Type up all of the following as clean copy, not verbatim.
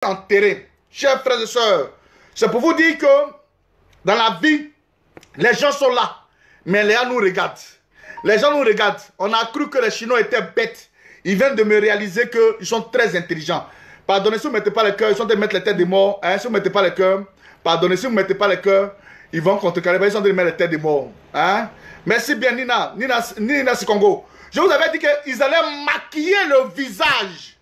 enterré. Chers frères et sœurs, c'est pour vous dire que dans la vie, les gens sont là, mais les gens nous regardent. Les gens nous regardent. On a cru que les Chinois étaient bêtes. Ils viennent de me réaliser qu'ils sont très intelligents. Pardonnez si vous ne mettez pas le cœur, ils sont en train de mettre les têtes des morts. Hein, si vous ne mettez pas le cœur, pardonnez si vous ne mettez pas le cœur, ils vont contrecarrer. Ils sont en train de mettre les têtes des morts. Hein? Merci bien Nina Sikongo. Je vous avais dit qu'ils allaient maquiller le visage.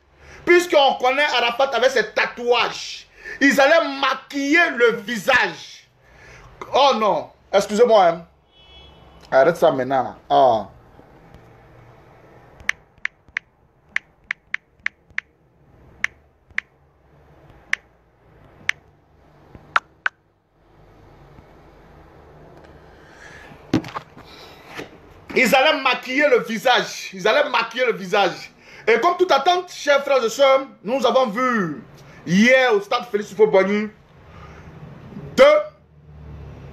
Puisqu'on connaît Arafat avec ses tatouages. Ils allaient maquiller le visage. Oh non, excusez-moi. Hein. Arrête ça maintenant. Oh. Ils allaient maquiller le visage. Ils allaient maquiller le visage. Et comme toute attente, chers frères et sœurs, nous avons vu hier au stade Félix Houphouët-Boigny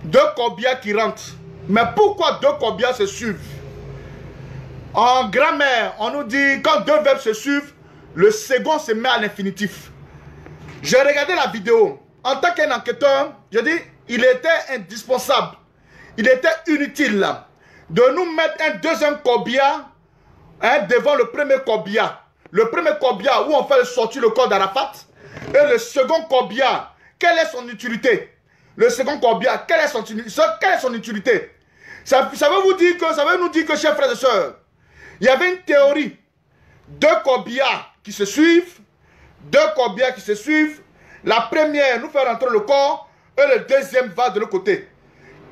deux corbillard qui rentrent. Mais pourquoi deux corbillard se suivent? En grammaire, on nous dit quand deux verbes se suivent, le second se met à l'infinitif. J'ai regardé la vidéo. En tant qu'un enquêteur, je dis, il était indispensable, il était inutile de nous mettre un deuxième corbillard devant le premier corbillard. Le premier corbillard où on fait sortir le corps d'Arafat. Et le second corbillard, quelle est son utilité? Le second corbillard, quelle est son utilité? Ça veut nous dire que, chers frères et sœurs, il y avait une théorie. Deux corbillards qui se suivent. Deux corbillards qui se suivent. La première nous fait rentrer le corps et le deuxième va de l'autre côté.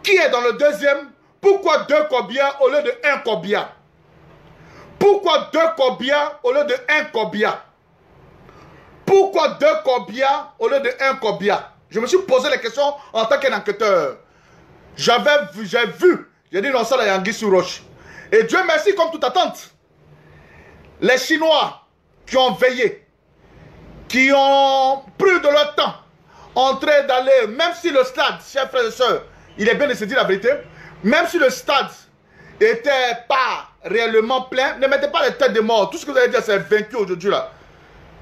Qui est dans le deuxième? Pourquoi deux corbillards au lieu de un corbillard? Pourquoi deux corbillards au lieu de un corbillard? Pourquoi deux corbillards au lieu de un corbillard? Je me suis posé la question en tant qu'enquêteur. J'ai vu, j'ai dit non, ça là, il y a un sur roche. Et Dieu merci, comme toute attente, les Chinois qui ont veillé, qui ont pris de leur temps, en train d'aller, même si le stade, chers frères et sœurs, il est bien de se dire la vérité, même si le stade n'était pas réellement plein, ne mettez pas les têtes de mort. Tout ce que vous allez dire, c'est vaincu aujourd'hui là.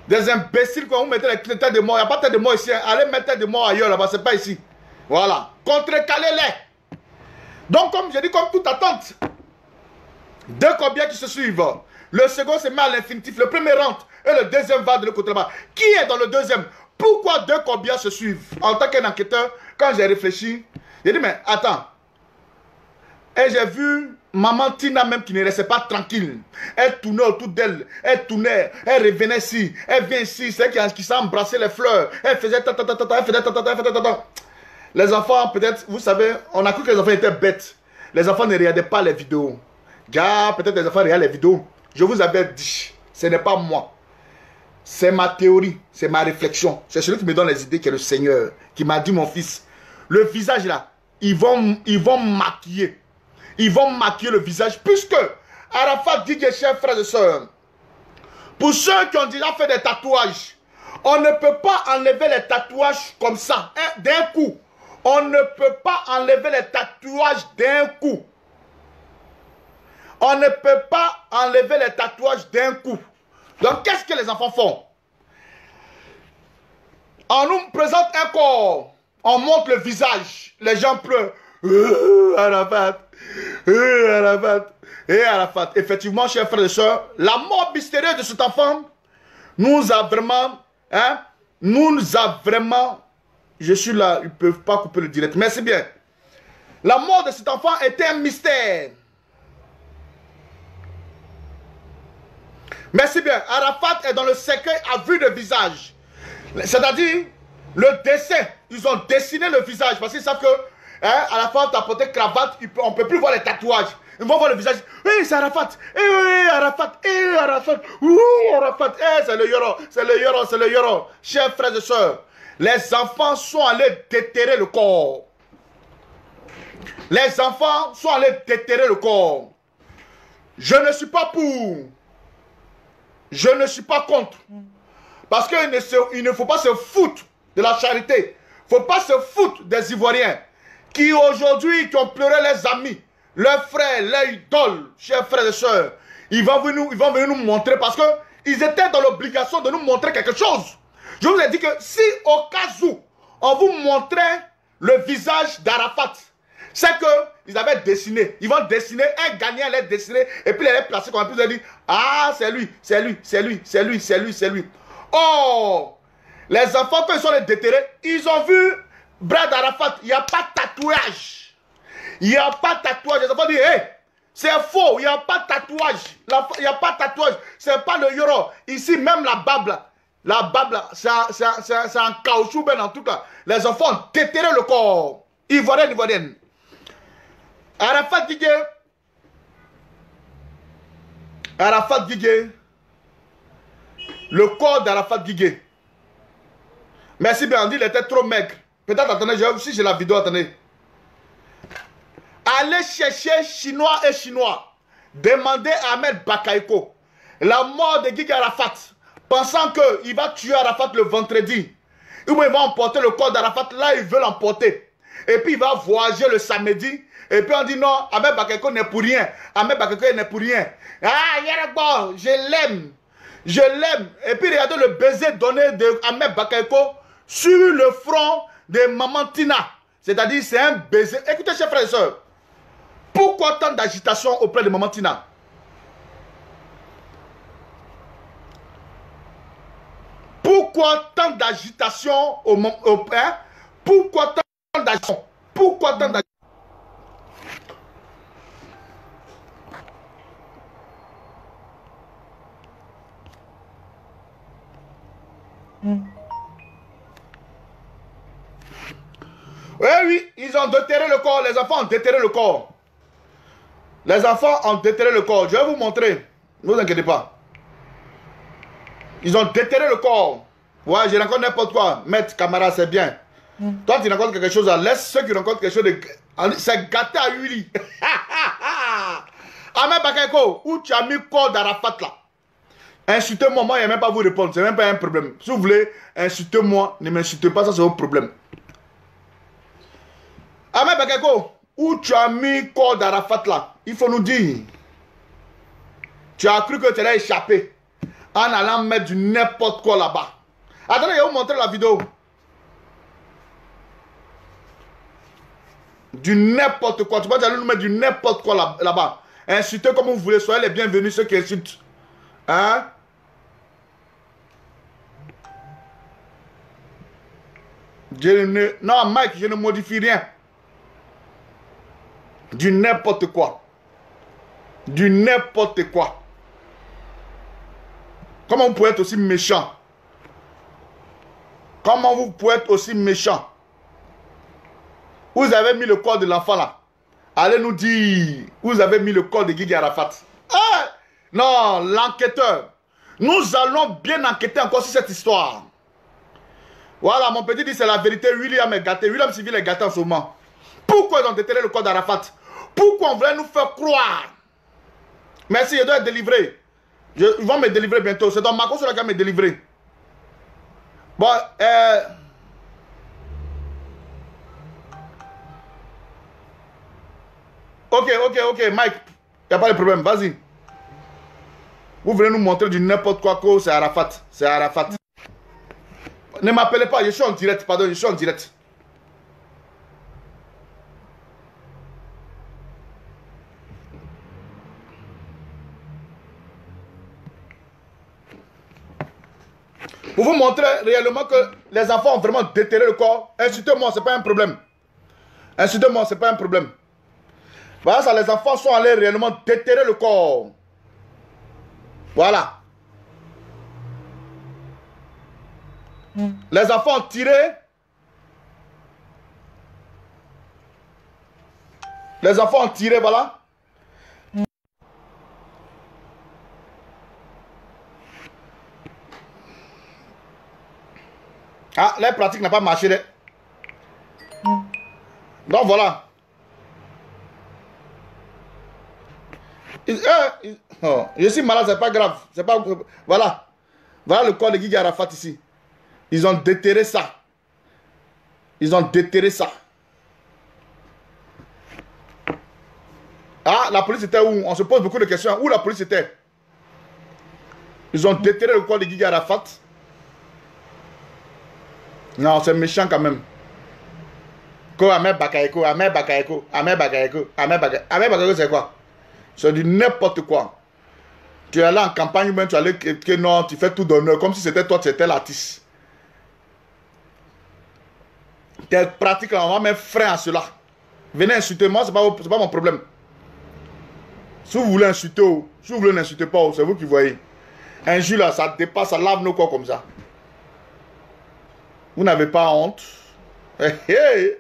Des imbéciles, quand vous mettez les têtes de mort, il n'y a pas de tête de mort ici. Allez mettre tête de mort ailleurs là-bas, c'est pas ici. Voilà. Contrecalez-les. Donc, comme je dis, comme toute attente, deux corbillard qui se suivent. Le second se met à l'infinitif. Le premier rentre et le deuxième va de l'autre côté là-bas. Qui est dans le deuxième? Pourquoi deux corbillards se suivent? En tant qu'enquêteur, quand j'ai réfléchi, j'ai dit, mais attends. Et j'ai vu maman Tina même qui ne restait pas tranquille. Elle tournait autour d'elle. Elle tournait. Elle revenait ici. Elle vient ici. C'est elle qui s'est embrassé les fleurs. Elle faisait ta. Les enfants, peut-être, vous savez, on a cru que les enfants étaient bêtes. Les enfants ne regardaient pas les vidéos. Peut-être les enfants regardent les vidéos. Je vous avais dit, ce n'est pas moi. C'est ma théorie, c'est ma réflexion. C'est celui qui me donne les idées qui est le Seigneur. Qui m'a dit, mon fils, le visage là, ils vont maquiller. Ils vont maquiller le visage. Puisque Arafat dit, chers frères et sœurs, pour ceux qui ont déjà fait des tatouages, on ne peut pas enlever les tatouages comme ça, d'un coup. On ne peut pas enlever les tatouages d'un coup. On ne peut pas enlever les tatouages d'un coup. Donc, qu'est-ce que les enfants font? On nous présente un corps. On montre le visage. Les gens pleurent. Arafat. Arafat. Et Arafat. Effectivement, chers frères et sœurs, la mort mystérieuse de cet enfant nous a vraiment... Je suis là, ils ne peuvent pas couper le direct. Mais c'est bien. La mort de cet enfant était un mystère. Mais c'est bien. Arafat est dans le cercueil à vue de visage. C'est-à-dire, le dessin. Ils ont dessiné le visage. Parce qu'ils savent que Arafat a porté cravate. On ne peut plus voir les tatouages. Ils vont voir le visage. Oui, c'est Arafat. Arafat. Arafat. Arafat. C'est le Yoro. C'est le Yoro. C'est le Yoro. Chers frères et sœurs, les enfants sont allés déterrer le corps. Les enfants sont allés déterrer le corps. Je ne suis pas pour. Je ne suis pas contre. Parce qu'il ne faut pas se foutre de la charité. Il ne faut pas se foutre des Ivoiriens qui aujourd'hui, qui ont pleuré les amis, leurs frères, leurs idoles, chers frères et sœurs. Ils vont venir nous montrer parce qu'ils étaient dans l'obligation de nous montrer quelque chose. Je vous ai dit que si au cas où on vous montrait le visage d'Arafat, c'est qu'ils avaient dessiné. Ils vont dessiner, un gagnant les dessiner, et puis les placer comme un peu, dire, ah, c'est lui, c'est lui, c'est lui, c'est lui, c'est lui, c'est lui. Oh, les enfants, quand ils sont les déterrés, ils ont vu Brad Arafat, il n'y a pas de tatouage. Il n'y a pas de tatouage. Les enfants disent, hé, c'est faux, il n'y a pas de tatouage. Il n'y a pas de tatouage. C'est pas le yoro. Ici, même la bable, c'est un caoutchouc, ben, en tout cas. Les enfants ont déterré le corps. Ivoirienne, ivoirienne. Arafat Guigué, le corps d'Arafat Guigué. Merci bien, on dit il était trop maigre. Peut-être, attendez, si j'ai la vidéo, attendez. Allez chercher Chinois et Chinois. Demandez à Ahmed Bakayoko la mort de Guigué Arafat, pensant qu'il va tuer Arafat le vendredi. Ou bien il va emporter le corps d'Arafat, là il veut l'emporter. Et puis il va voyager le samedi. Et puis on dit non, Ahmed Bakayoko n'est pour rien. Ahmed Bakayoko n'est pour rien. Ah, Yeragbo, je l'aime. Je l'aime. Et puis regardez le baiser donné de Ahmed Bakayoko sur le front de Maman Tina. C'est-à-dire c'est un baiser. Écoutez, chers frères et sœurs. Pourquoi tant d'agitation auprès de Maman Tina? Pourquoi tant d'agitation hein? Pourquoi tant d'agitation? Pourquoi tant d'agitation? Oui, oui, ils ont déterré le corps. Les enfants ont déterré le corps. Les enfants ont déterré le corps. Je vais vous montrer. Ne vous inquiétez pas. Ils ont déterré le corps. Ouais, je rencontre n'importe quoi. Maître, camarade, c'est bien. Toi, tu rencontres quelque chose, laisse ceux qui rencontrent quelque chose de... C'est gâté à Uli. Ahmed Bakayoko, où tu as mis le corps d'Arafat là? Insultez-moi, moi, il n'y a même pas à vous répondre. C'est même pas un problème. Si vous voulez, insultez-moi. Ne m'insultez pas, ça c'est votre problème. Ahmed Bakayoko, où tu as mis le corps d'Arafat là? Il faut nous dire. Tu as cru que tu allais échapper en allant mettre du n'importe quoi là-bas. Attendez, je vais vous montrer la vidéo. Du n'importe quoi. Tu vas aller nous mettre du n'importe quoi là-bas. Insultez comme vous voulez. Soyez les bienvenus ceux qui insultent. Hein? Non, Mike, je ne modifie rien. Du n'importe quoi. Du n'importe quoi. Comment vous pouvez être aussi méchant? Comment vous pouvez être aussi méchant? Vous avez mis le corps de l'enfant là. Allez nous dire, vous avez mis le corps de Guigué Arafat. Ah! Non, l'enquêteur. Nous allons bien enquêter encore sur cette histoire. Voilà, mon petit dit c'est la vérité. William est gâté. William Civil est gâté en ce moment. Pourquoi ils ont déterré le corps d'Arafat? Pourquoi on voulait nous faire croire? Merci, je dois être délivré. Ils vont me délivrer bientôt. C'est dans Marco sur la gamme me délivrer. Bon, ok, Mike. Il n'y a pas de problème, vas-y. Vous voulez nous montrer du n'importe quoi que c'est Arafat. C'est Arafat. Ne m'appelez pas, je suis en direct, pardon, je suis en direct. Pour vous montrer réellement que les enfants ont vraiment déterré le corps, insultez-moi, c'est pas un problème. Insultez-moi, c'est pas un problème. Voilà, ça, les enfants sont allés réellement déterrer le corps. Voilà. Les enfants ont tiré. Les enfants ont tiré, voilà. Ah, la pratique n'a pas marché. Donc voilà. Oh, je suis malade, c'est pas grave. C'est pas. Voilà. Voilà le corps de Guigué Arafat ici. Ils ont déterré ça. Ils ont déterré ça. Ah, la police était où? On se pose beaucoup de questions. Où la police était? Ils ont déterré le corps de Guigué Arafat. Non, c'est méchant quand même. Ahmed Bakayoko, Ahmed Bakayoko, Ahmed Bakayoko, Ahmed Bakayoko. Ahmed Bakayoko, c'est quoi? C'est du n'importe quoi. Tu es là en campagne, même tu allais que non, tu fais tout d'honneur, comme si c'était toi, tu étais l'artiste. Tes pratiques, on va mettre frein à cela. Venez insulter moi, c'est pas mon problème. Si vous voulez insulter, si vous voulez n'insulter pas, c'est vous qui voyez. Un jus là, ça dépasse, ça lave nos corps comme ça. Vous n'avez pas honte. Hey, hey.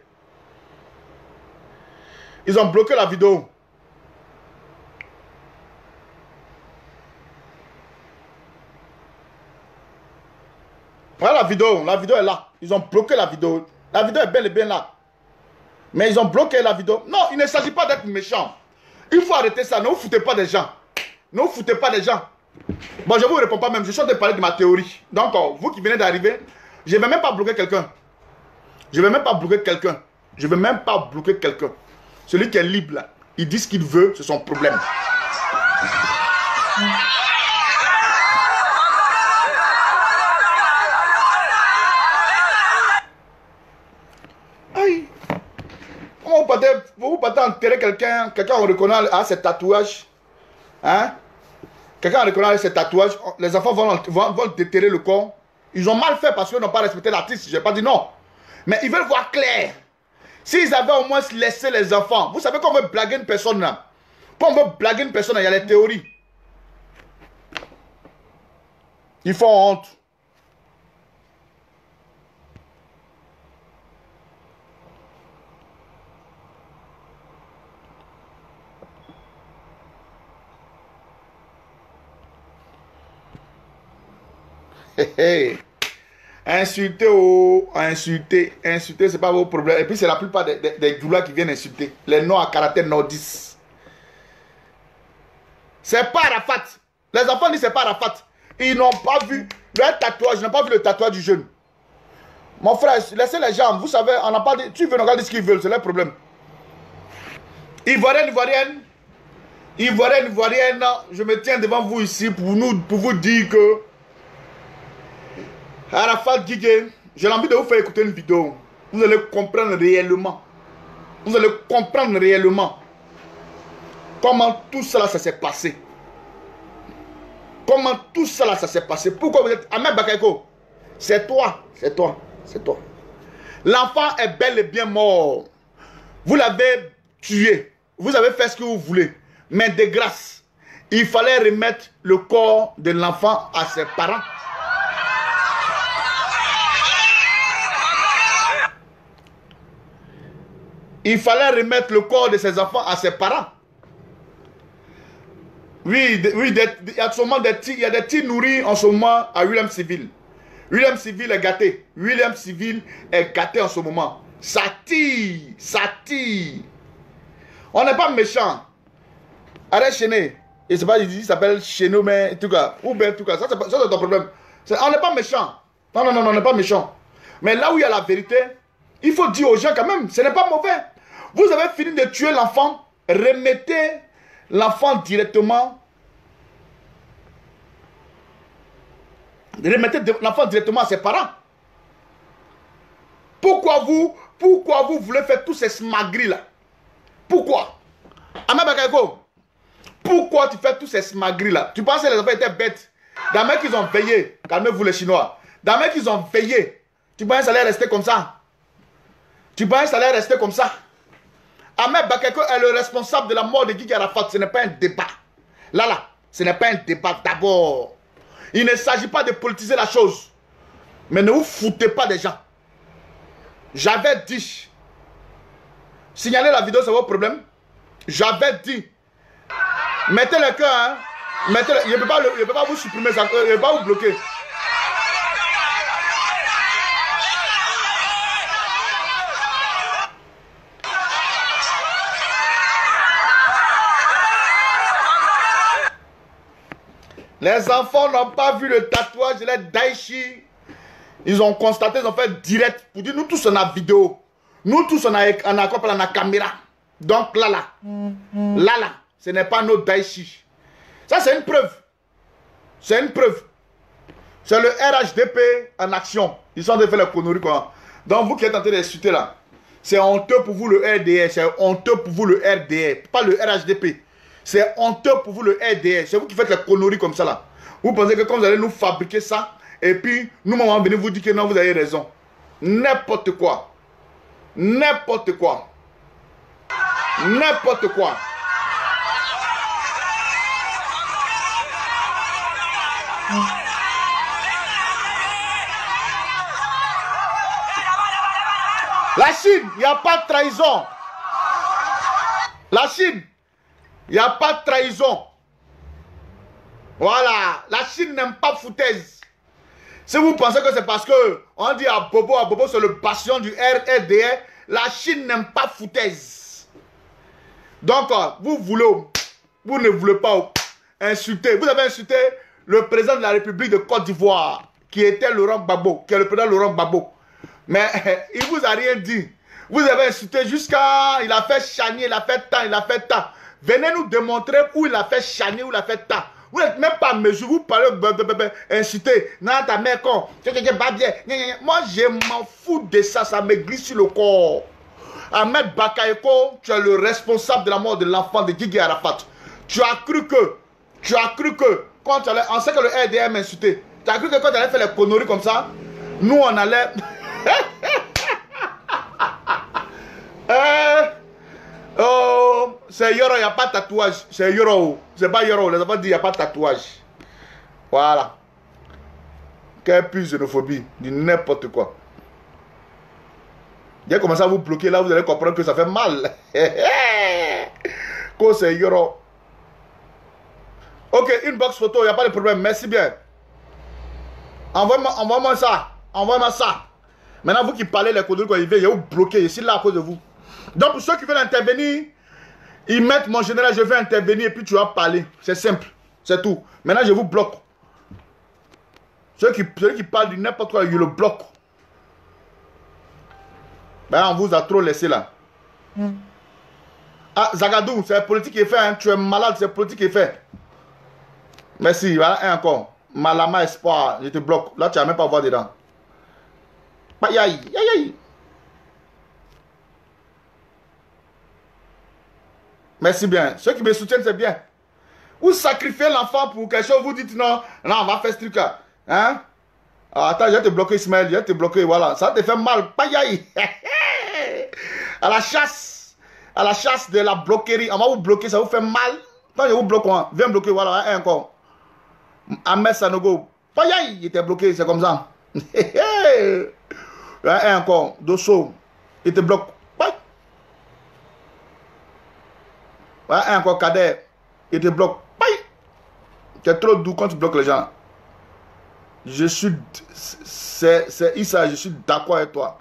Ils ont bloqué la vidéo. Voilà la vidéo est là. Ils ont bloqué la vidéo. La vidéo est bel et bien là. Mais ils ont bloqué la vidéo. Non, il ne s'agit pas d'être méchant. Il faut arrêter ça. Ne vous foutez pas des gens. Ne vous foutez pas des gens. Bon, je ne vous réponds pas même. Je suis en train de parler de ma théorie. Donc, vous qui venez d'arriver, je ne vais même pas bloquer quelqu'un. Je ne vais même pas bloquer quelqu'un. Je ne vais même pas bloquer quelqu'un. Celui qui est libre, là, il dit ce qu'il veut, c'est son problème. Aïe. Comment vous partez enterrer quelqu'un, on reconnaît à ses tatouages. Hein? Quelqu'un reconnaît avec ses tatouages, les enfants vont déterrer le corps. Ils ont mal fait parce qu'ils n'ont pas respecté l'artiste. Je n'ai pas dit non. Mais ils veulent voir clair. S'ils avaient au moins laissé les enfants. Vous savez qu'on veut blaguer une personne là. Quand on veut blaguer une personne, il y a les théories. Ils font honte. Insulter, c'est pas vos problèmes. Et puis c'est la plupart des doulas qui viennent insulter. Les noms à caractère nordiste. C'est pas Arafat. Les enfants disent c'est pas Arafat. Ils n'ont pas vu leur tatouage, ils n'ont pas vu le tatouage du jeune. Mon frère, laissez les gens, vous savez, on n'a pas dit, tu veux nous regarder ce qu'ils veulent, c'est leur problème. Ivoirienne, je me tiens devant vous ici pour vous dire que Arafat Guigué, j'ai envie de vous faire écouter une vidéo. Vous allez comprendre réellement. Vous allez comprendre réellement comment tout cela ça s'est passé. Comment tout cela ça s'est passé. Pourquoi vous êtes... Ahmed Bakayoko, c'est toi. C'est toi. C'est toi. L'enfant est bel et bien mort. Vous l'avez tué. Vous avez fait ce que vous voulez. Mais de grâce, il fallait remettre le corps de l'enfant à ses parents. Il fallait remettre le corps de ses enfants à ses parents. Oui, il y a des petits nourris en ce moment à William Civil. William Civil est gâté. William Civil est gâté en ce moment. Ça tire. Ça tire. On n'est pas méchant. Arrête Chéné. Je ne sais pas, il s'appelle Chéno, mais en tout cas. Ou bien en tout cas. Ça c'est ton problème. On n'est pas méchant. Non, on n'est pas méchant. Mais là où il y a la vérité, il faut dire aux gens quand même, ce n'est pas mauvais. Vous avez fini de tuer l'enfant, remettez l'enfant directement. Remettez l'enfant directement à ses parents. Pourquoi vous voulez faire tous ces smagris là? Pourquoi? Ahmed Bakayoko, pourquoi tu fais tous ces smagris là? Tu penses que les enfants étaient bêtes? Dans mec ils ont veillé, calmez-vous les Chinois. Dans mec ils ont veillé. Tu penses que ça allait rester comme ça? Tu penses que ça allait rester comme ça? Ahmed Bakayoko est le responsable de la mort de Guy Arafat. Ce n'est pas un débat. Là, ce n'est pas un débat d'abord. Il ne s'agit pas de politiser la chose. Mais ne vous foutez pas des gens. J'avais dit. Signaler la vidéo, c'est votre problème. J'avais dit. Mettez le cœur. Hein. Mettez il ne peut pas vous supprimer ça. Il ne peut pas vous bloquer. Les enfants n'ont pas vu le tatouage de la Daichi. Ils ont constaté, ils ont fait direct. Pour dire, nous tous on a vidéo. Nous tous on a la caméra. Donc là, ce n'est pas notre Daichi. Ça c'est une preuve. C'est une preuve. C'est le RHDP en action. Ils sont en train de faire la connerie, quoi. Donc, vous qui êtes en train d'insulter là, c'est honteux pour vous le RDR, c'est honteux pour vous le RDR, pas le RHDP. C'est honteux pour vous le RDR. C'est vous qui faites la connerie comme ça là. Vous pensez que quand vous allez nous fabriquer ça, et puis nous, on va venir vous dire que non, vous avez raison. N'importe quoi. N'importe quoi. N'importe quoi. La Chine, il n'y a pas de trahison. La Chine, il n'y a pas de trahison. Voilà. La Chine n'aime pas foutaise. Si vous pensez que c'est parce que on dit à Bobo c'est le bastion du RDR, la Chine n'aime pas foutaise. Donc, vous ne voulez pas insulter. Vous avez insulté le président de la République de Côte d'Ivoire, qui était Laurent Gbagbo, qui est le président Laurent Gbagbo. Mais il vous a rien dit. Vous avez insulté jusqu'à... Il a fait chanier, il a fait tant, il a fait tant. Venez nous démontrer où il a fait chanier, où il a fait tant. Vous n'êtes même pas à mesure, vous parlez insulter. Non, ta mère con. Moi, je m'en fous de ça, ça me glisse sur le corps. Ahmed Bakayoko, tu es le responsable de la mort de l'enfant de Guigui Arafat. Tu as cru que, quand tu allais, on sait que le RDR m'insultait. Tu as cru que quand tu allais faire les conneries comme ça, nous on allait... Oh, c'est Yoro, il n'y a pas de tatouage. C'est Yoro. C'est pas Yoro. Les enfants disent il n'y a pas de tatouage. Voilà. Quelle pure xénophobie. Dit n'importe quoi. J'ai commencé à vous bloquer là, vous allez comprendre que ça fait mal. Quand c'est Yoro. Ok, une box photo, il n'y a pas de problème. Merci bien. Envoie-moi ça. Envoie-moi ça. Maintenant, vous qui parlez les conneries quand il vient, je vais vous bloquer. Je suis là à cause de vous. Donc, pour ceux qui veulent intervenir, ils mettent mon général, je vais intervenir et puis tu vas parler. C'est simple. C'est tout. Maintenant, je vous bloque. Ceux qui parlent de n'importe quoi, je le bloque. Ben, on vous a trop laissé là. Ah, Zagadou, c'est la politique qui est faite. Hein. Tu es malade, c'est la politique qui est faite. Merci. Voilà, un encore. Malama Espoir, je te bloque. Là, tu n'as même pas à voir dedans. Aïe, aïe, aïe, aïe. Merci bien. Ceux qui me soutiennent, c'est bien. Vous sacrifiez l'enfant pour quelque chose, vous dites non, non, on va faire ce truc-là. Hein? Ah, attends, je vais te bloquer, Ismaël, je vais te bloquer, voilà. Ça te fait mal. Aïe, aïe. À la chasse de la bloquerie. On va vous bloquer, ça vous fait mal. Quand je vous bloque, viens bloquer, voilà, un encore. Ahmed Sanogo. Aïe, aïe, il était bloqué, c'est comme ça. Un encore, Dosso, il te bloque. Un encore Kader, il te bloque. Tu es trop doux quand tu bloques les gens. Je suis... C'est Issa, je suis d'accord avec toi.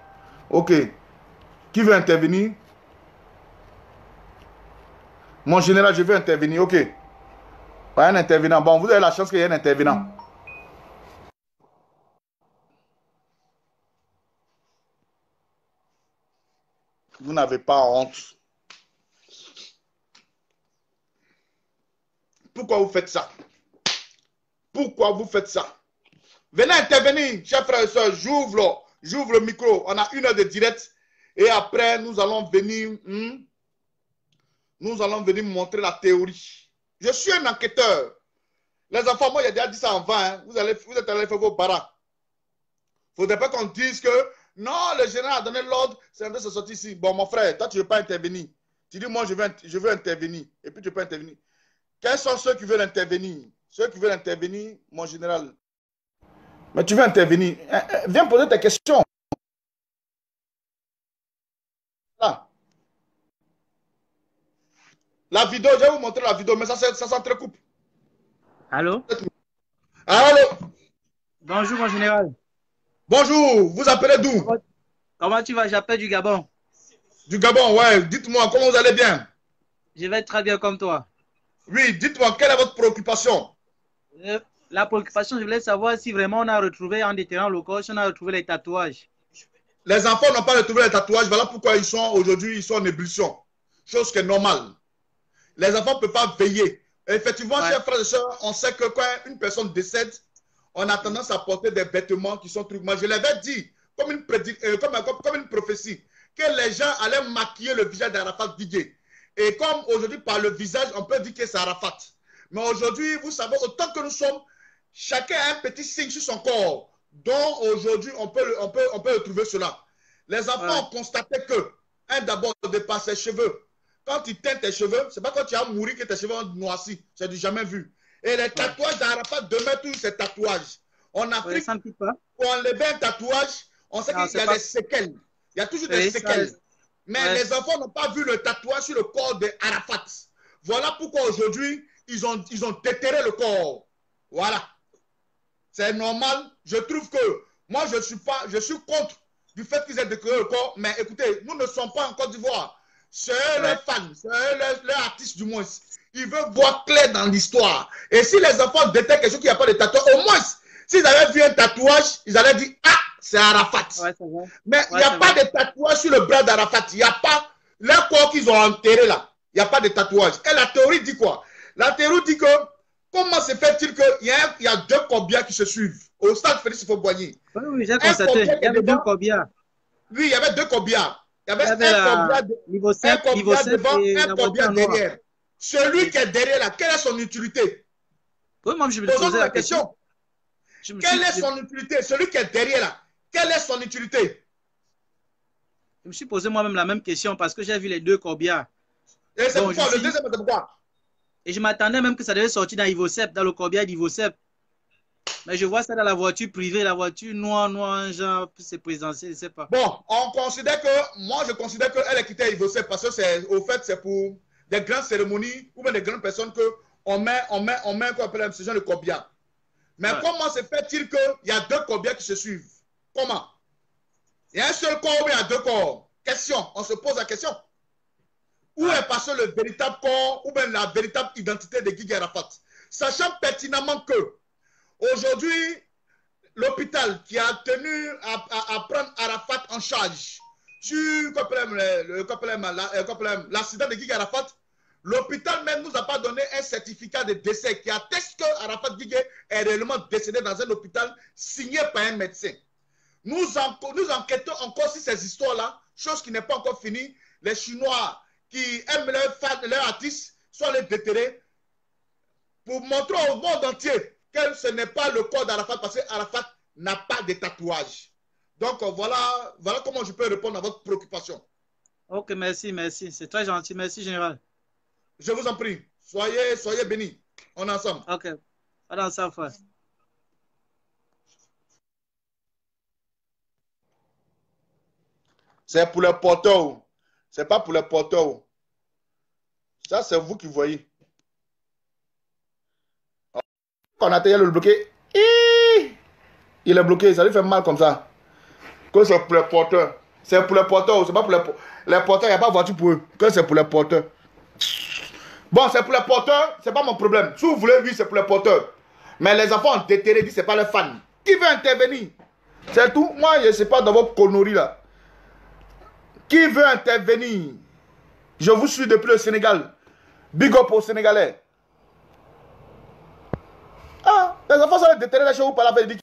Ok. Qui veut intervenir? Mon général, je veux intervenir. Ok. Un intervenant. Bon, vous avez la chance qu'il y ait un intervenant. Vous n'avez pas honte. Pourquoi vous faites ça? Pourquoi vous faites ça? Venez intervenir, chers frères et sœurs. J'ouvre le micro. On a 1 heure de direct. Et après, nous allons venir montrer la théorie. Je suis un enquêteur. Les enfants, moi, j'ai déjà dit ça en vain. Hein. Vous êtes allés faire vos barras. Il ne faudrait pas qu'on dise que non, le général a donné l'ordre, c'est un peu se sortir ici. Bon, mon frère, toi, tu ne veux pas intervenir. Tu dis, moi, je veux intervenir. Et puis, tu peux intervenir. Quels sont ceux qui veulent intervenir? Ceux qui veulent intervenir, mon général. Mais tu veux intervenir. Viens poser tes questions. Là. La vidéo, je vais vous montrer la vidéo, mais ça s'entrecoupe. Allô? Allô? Bonjour, mon général. Bonjour, vous appelez d'où? Comment tu vas? J'appelle du Gabon. Du Gabon, ouais. Dites-moi, comment vous allez bien? Je vais très bien comme toi. Oui, dites-moi, quelle est votre préoccupation? La préoccupation, je voulais savoir si vraiment on a retrouvé en déterrant locaux, si on a retrouvé les tatouages. Les enfants n'ont pas retrouvé les tatouages, voilà pourquoi ils sont aujourd'hui, ils sont en ébullition. Chose qui est normale. Les enfants ne peuvent pas veiller. Effectivement, chers frères et sœurs, on sait que quand une personne décède, on a tendance à porter des vêtements qui sont trucs. Moi, je l'avais dit, comme une prophétie, que les gens allaient maquiller le visage d'Arafat Didier. Et comme aujourd'hui, par le visage, on peut dire que c'est Arafat. Mais aujourd'hui, vous savez, autant que nous sommes, chacun a un petit signe sur son corps, dont aujourd'hui, on peut retrouver cela. Les enfants ont constaté que, d'abord, de par ses cheveux, quand tu teins tes cheveux, c'est pas quand tu as mouru que tes cheveux ont noirci. C'est du jamais vu. Et les tatouages d'Arafat demeurent tous ces tatouages. En Afrique, pour enlever un tatouage, on sait qu'il y a des séquelles. Il y a toujours des séquelles. Mais les enfants n'ont pas vu le tatouage sur le corps d'Arafat. Voilà pourquoi aujourd'hui, ils ont déterré le corps. Voilà. C'est normal. Je trouve que moi, je suis contre du fait qu'ils aient déterré le corps. Mais écoutez, nous ne sommes pas en Côte d'Ivoire. C'est eux les fans, c'est eux les artistes du moins. Ils veulent voir clair dans l'histoire. Et si les enfants détectent quelque chose qui n'a pas de tatouage, au moins, s'ils avaient vu un tatouage, ils allaient dire, ah, c'est Arafat. Mais il n'y a pas de tatouage sur le bras d'Arafat. Il n'y a pas, le corps qu'ils ont enterré là, il n'y a pas de tatouage. Et la théorie dit quoi? La théorie dit que, comment se fait-il qu'il y a deux corbières qui se suivent au stade Félix Houphouët-Boigny? Oui, j'ai constaté, il y avait deux corbières. Oui, il y avait deux corbières. Il y avait un corbillard devant, un corbillard derrière. Celui qui est derrière là, quelle est son utilité? Oui, moi je me posais la question. Quelle est son utilité? Celui qui est derrière là, quelle est son utilité? Je me suis posé moi-même la même question parce que j'ai vu les deux corbillards. Et c'est pourquoi, le deuxième, c'est pourquoi? Et je m'attendais même que ça devait sortir dans Ivosep, dans le corbillard d'Ivosep. Mais je vois ça dans la voiture privée, la voiture noire, genre, c'est présidentiel, je ne sais pas. Bon, moi je considère qu'elle est quittée à Ivosep parce que c'est pour des grandes cérémonies ou bien des grandes personnes qu'on met quoi appelle ce genre de corbillard. Mais comment se fait-il qu'il y a deux corbillards qui se suivent? Comment? Il y a un seul corps ou il y a deux corps? Question, on se pose la question. Où est passé le véritable corps ou bien la véritable identité de Guy Arafat? Sachant pertinemment que aujourd'hui, l'hôpital qui a tenu à prendre Arafat en charge sur l'accident de Guy Arafat, l'hôpital même nous a pas donné un certificat de décès qui atteste que Arafat Guigui est réellement décédé dans un hôpital signé par un médecin. Nous enquêtons encore sur ces histoires-là, chose qui n'est pas encore finie. Les Chinois qui aiment leurs artistes sont les déterrés pour montrer au monde entier que ce n'est pas le corps d'Arafat parce qu'Arafat n'a pas de tatouage. Donc voilà comment je peux répondre à votre préoccupation. Ok, merci. C'est très gentil. Merci, général. Je vous en prie. Soyez bénis. On est ensemble. Ok. On est ensemble, frère. C'est pour les porteurs. C'est pas pour les porteurs. Ça, c'est vous qui voyez. Quand on a le bloqué, il est bloqué. Ça lui fait mal comme ça. Que c'est pour les porteurs. C'est pour les porteurs. C'est pas pour les porteurs. Il n'y a pas de voiture pour eux. Que c'est pour les porteurs. Bon, c'est pour les porteurs. C'est pas mon problème. Si vous voulez, oui, c'est pour les porteurs. Mais les enfants ont déterré, dit c'est pas les fans. Qui veut intervenir? C'est tout. Moi, je ne sais pas dans votre connerie là. Qui veut intervenir? Je vous suis depuis le Sénégal. Big up aux Sénégalais. Ah, les enfants sont déterrés chez vous par la veille.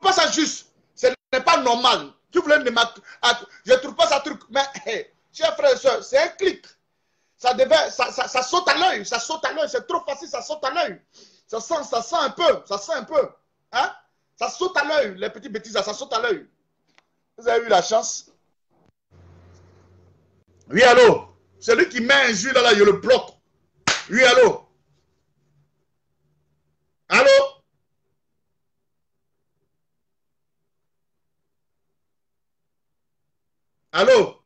Pas ça juste. Ce n'est pas normal. Tu voulais me mettre. Je ne trouve pas ça truc. Mais, hey, chers frères et soeurs, c'est un clic. Ça saute à l'œil. Ça saute à l'œil. C'est trop facile, ça saute à l'œil. Ça sent un peu. Ça sent un peu. Hein? Ça saute à l'œil. Les petits bêtises, ça saute à l'œil. Vous avez eu la chance? Oui, allô? Celui qui met un jus là, il le bloque. Oui, allô? Allô? Allô?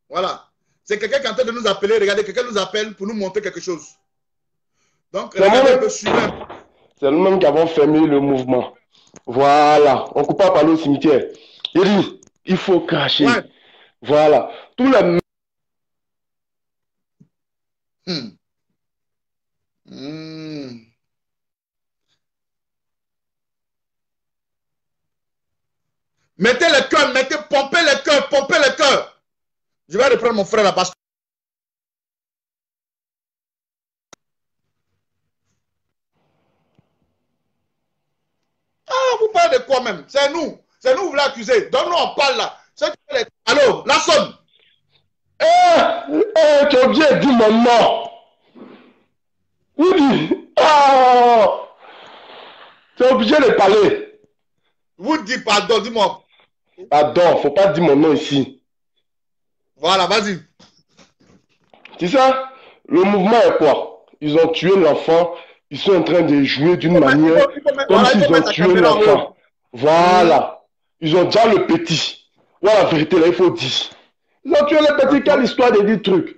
Voilà. C'est quelqu'un qui est en train de nous appeler. Regardez, quelqu'un nous appelle pour nous montrer quelque chose. Donc, regardez un peu suivant. C'est nous-mêmes qui avons fermé le mouvement. Voilà. On ne coupe pas parler au cimetière. Il dit, il faut cacher. Ouais. Voilà. Tout le... Mettez le cœur, pompez le cœur, pompez le cœur. Je vais reprendre mon frère là parce que de quoi même? C'est nous. C'est nous, vous voulez accuser. Donc nous, on parle là. Allô, la sonne. Tu as bien dit mon nom. Oui. Oh. Tu es obligé de parler. Vous dites pardon, dis-moi. Pardon, faut pas dire mon nom ici. Voilà, vas-y. Tu sais, le mouvement est quoi? Ils ont tué l'enfant. Ils sont en train de jouer d'une manière comme s'ils ont tué l'enfant. Voilà. Ils ont déjà le petit. Voilà la vérité, là, il faut dire. Ils ont tué le petit, quelle histoire de dire truc.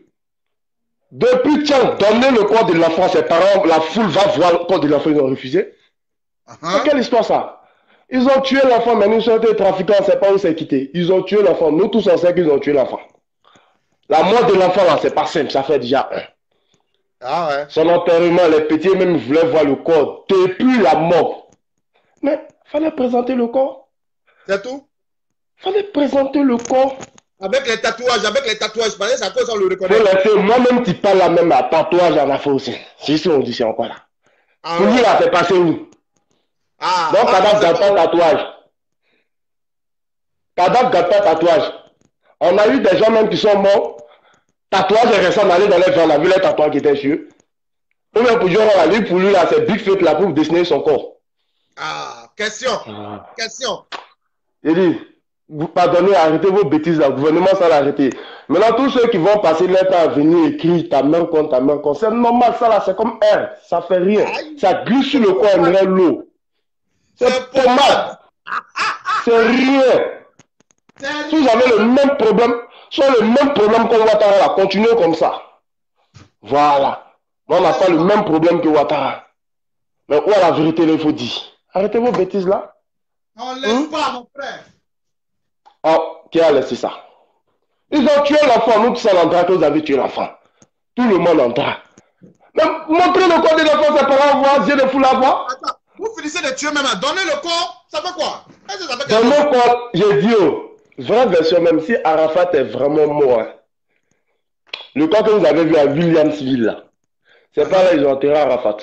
Depuis qu'ils ont donné le corps de l'enfant, ses parents, la foule va voir le corps de l'enfant, ils ont refusé. C'est quelle histoire ça? Ils ont tué l'enfant, mais nous sommes des trafiquants, on ne sait pas où c'est quitté. Ils ont tué l'enfant. Nous tous on sait qu'ils ont tué l'enfant. La mort de l'enfant, là, c'est pas simple, ça fait déjà un. Ah ouais. Son enterrement, les petits même voulaient voir le corps depuis la mort. Mais il fallait présenter le corps. C'est tout? Il fallait présenter le corps. Avec les tatouages, parce que c'est à cause on le reconnaît. Moi-même, tu parles là même à tatouage en Afro aussi. C'est ce qu'on dit, c'est encore là. Ah, pour lui, là, c'est passé où? Ah, donc, Kadhafi gâte pas tatouage. Kadhafi gâte pas tatouage. On a eu des gens même qui sont morts. Tatouage est récent d'aller dans les gens, on a vu les tatouages qui étaient sur eux. Ou même pour lui, là, c'est Big Fate là pour dessiner son corps. Ah, question. Question. Il dit, vous pardonnez, arrêtez vos bêtises là, le gouvernement ça l'a arrêté. Maintenant, tous ceux qui vont passer leur temps à venir écrire ta main contre, c'est normal, ça là, c'est comme air, ça fait rien. Ça glisse sur le corps, il y a l'eau. C'est pommade. C'est rien. Si vous avez le même problème, que Ouattara, là, continuez comme ça. Voilà. Moi, on n'a pas le même problème que Ouattara. Mais où est la vérité, il faut dire. Arrêtez vos bêtises là. On ne laisse pas, mon frère. Oh, qui a laissé ça? Ils ont tué l'enfant, nous qui sommes en train que vous avez tué l'enfant. Tout le monde en train. Mais montrez le corps de l'enfant, c'est pas voir, Dieu de fou la voir. Attends, vous finissez de tuer même, donnez le corps, ça fait quoi? Dans le corps, j'ai dit, vraie version, même si Arafat est vraiment mort, hein. Le corps que vous avez vu à Williamsville, là, c'est pas là ils ont enterré Arafat.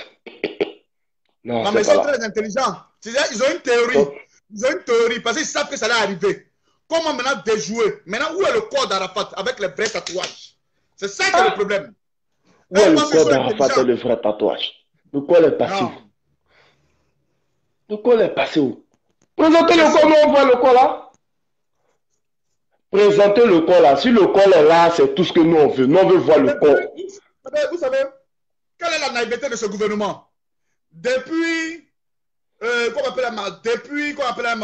Non mais ils sont très intelligents. Ils ont une théorie. Ils ont une théorie parce qu'ils savent que ça allait arriver. Comment maintenant déjouer? Maintenant, où est le corps d'Arafat avec les vrais tatouages? C'est ça qui est le problème. Où est le corps d'Arafat et le vrai tatouage? Le corps est passé où? Le corps est passé où? Présentez le corps, nous on voit le corps là. Présentez le corps là. Si le corps est là, c'est tout ce que nous on veut. Nous on veut voir le corps. Vous savez, quelle est la naïveté de ce gouvernement? Depuis, qu'on appelle